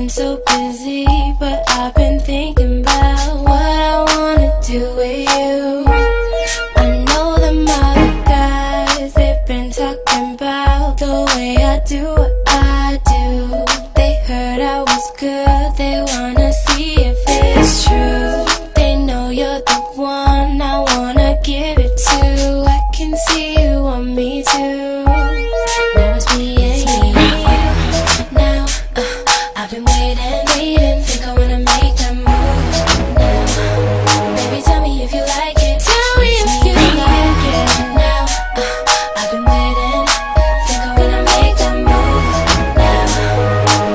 been so busy, but I've been thinking about what I wanna do with you. I know them other guys, they've been talking about the way I do what I do. They heard I was good, they wanna see if it's true. They know you're the one I wanna give it to. I can see you want me too. Now it's me and you. Now I've been waiting, think I wanna make that move now. Baby, tell me if you like it. Tell me if you like it. Now I've been waiting, think I wanna make that move now.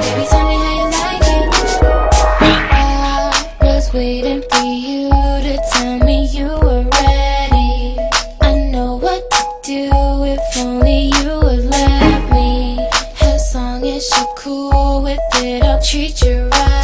Baby, tell me how you like it. I was waiting for you to tell me you were ready. I know what to do if only you would let me. As long as you're cool with it, I'll treat you right.